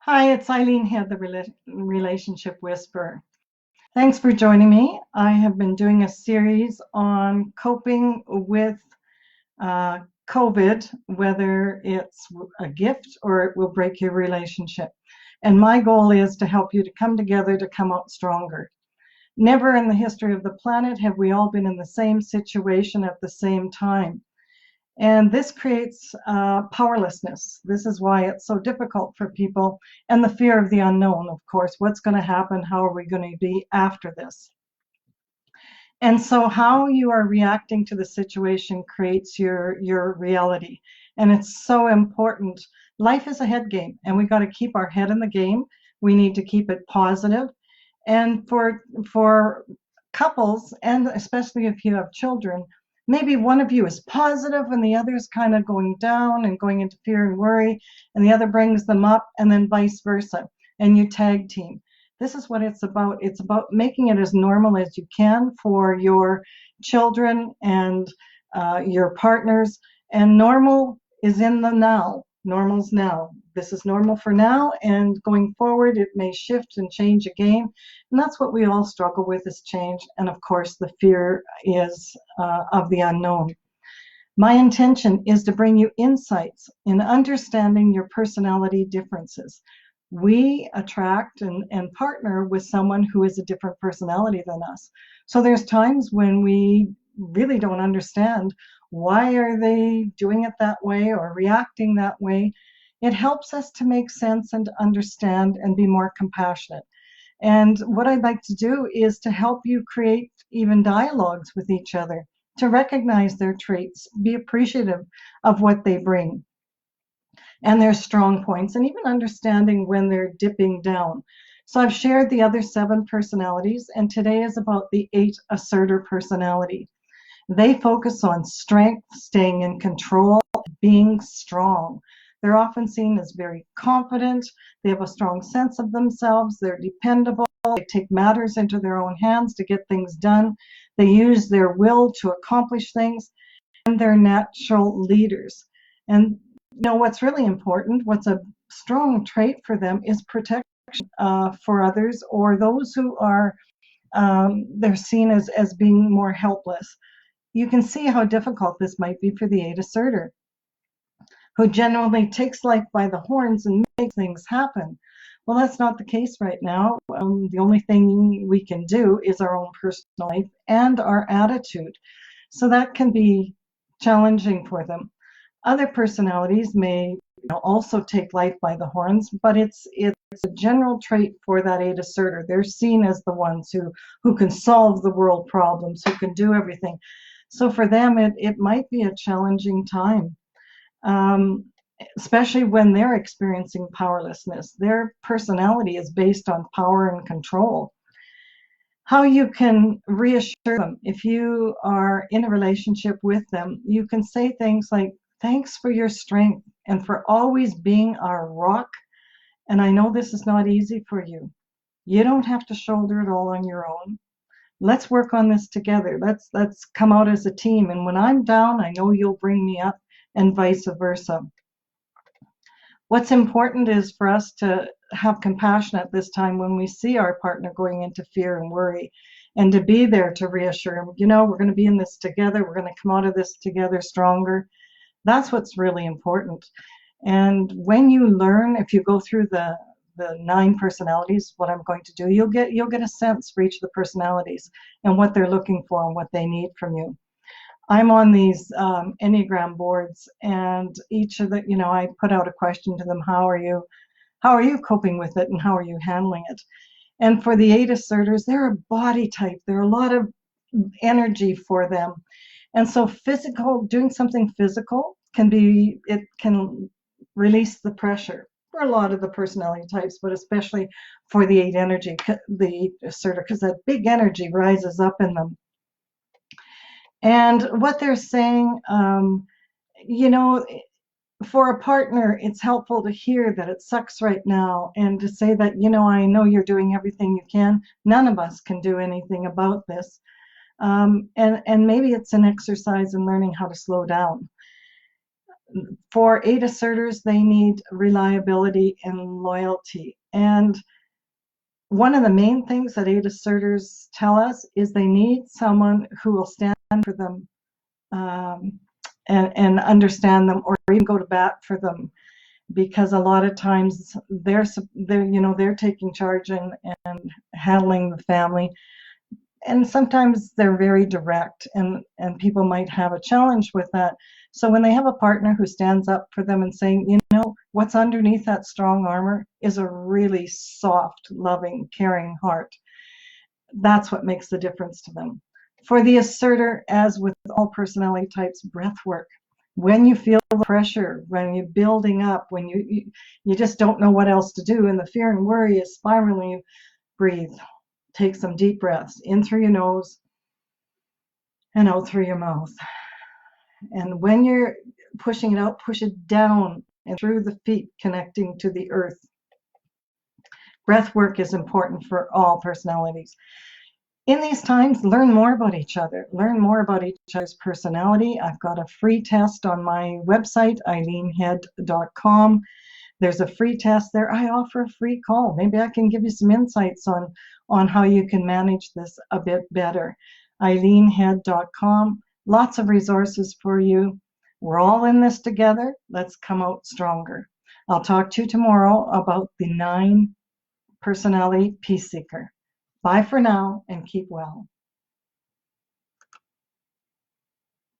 Hi, it's Eileen here, the Relationship Whisperer. Thanks for joining me. I have been doing a series on coping with uh, COVID, whether it's a gift or it will break your relationship. And my goal is to help you to come together to come out stronger. Never in the history of the planet have we all been in the same situation at the same time. And this creates powerlessness. This is why it's so difficult for people, and the fear of the unknown, of course. What's going to happen? How are we going to be after this? And so how you are reacting to the situation creates your reality. And it's so important. Life is a head game, and we got to keep our head in the game. We need to keep it positive. And for couples, and especially if you have children, maybe one of you is positive and the other is kind of going down and going into fear and worry, and the other brings them up, and then vice versa. And you tag team. This is what it's about. It's about making it as normal as you can for your children and your partners. And normal is in the now. Normal's now. This is normal for now, and going forward, it may shift and change again. And that's what we all struggle with, is change. And of course, the fear is of the unknown. My intention is to bring you insights in understanding your personality differences. We attract and partner with someone who is a different personality than us. So there's times when we really don't understand why are they doing it that way or reacting that way. It helps us to make sense and to understand and be more compassionate. And what I'd like to do is to help you create even dialogues with each other, to recognize their traits, be appreciative of what they bring and their strong points, and even understanding when they're dipping down. So I've shared the other 7 personalities, and today is about the 8 assertive personality. They focus on strength, staying in control, being strong. They're often seen as very confident. They have a strong sense of themselves. They're dependable. They take matters into their own hands to get things done. They use their will to accomplish things, and they're natural leaders. And what's really important, what's a strong trait for them, is protection for others or those who are they're seen as being more helpless. You can see how difficult this might be for the 8 asserter, who generally takes life by the horns and makes things happen. Well, that's not the case right now. The only thing we can do is our own personal life and our attitude. So that can be challenging for them. Other personalities may also take life by the horns, but it's a general trait for that 8 asserter. They're seen as the ones who can solve the world problems, who can do everything. So for them, it might be a challenging time, especially when they're experiencing powerlessness. Their personality is based on power and control. How you can reassure them if you are in a relationship with them, you can say things like, thanks for your strength and for always being our rock. And I know this is not easy for you. You don't have to shoulder it all on your own. Let's work on this together. Let's come out as a team. And when I'm down, I know you'll bring me up, and vice versa. What's important is for us to have compassion at this time when we see our partner going into fear and worry, and to be there to reassure them, we're going to be in this together. We're going to come out of this together stronger. That's what's really important. And when you learn, if you go through the 9 personalities, what I'm going to do, you'll get a sense for each of the personalities and what they're looking for and what they need from you. I'm on these Enneagram boards, and each of the, I put out a question to them: how are you coping with it, and how are you handling it? And for the 8 asserters, they're a body type. There are a lot of energy for them, and so doing something physical can release the pressure for a lot of the personality types, but especially for the 8 energy, the asserter, because that big energy rises up in them. And what they're saying, for a partner, it's helpful to hear that it sucks right now, and to say that, I know you're doing everything you can. None of us can do anything about this. And maybe it's an exercise in learning how to slow down. For 8 asserters, they need reliability and loyalty. And one of the main things that 8 asserters tell us is they need someone who will stand for them, and understand them, or even go to bat for them, because a lot of times they're taking charge and handling the family, and sometimes they're very direct, and people might have a challenge with that. So when they have a partner who stands up for them and saying, what's underneath that strong armor is a really soft, loving, caring heart, that's what makes the difference to them. For the asserter, as with all personality types, breath work. When you feel the pressure, when you're building up, when you just don't know what else to do, and the fear and worry is spiraling, you breathe. Take some deep breaths in through your nose and out through your mouth. And when you're pushing it out, push it down and through the feet, connecting to the earth. Breath work is important for all personalities. In these times, learn more about each other. Learn more about each other's personality. I've got a free test on my website, eileenhead.com. There's a free test there. I offer a free call. Maybe I can give you some insights on how you can manage this a bit better. eileenhead.com. Lots of resources for you. We're all in this together. Let's come out stronger. I'll talk to you tomorrow about the 9 personality peace seeker. Bye for now and keep well.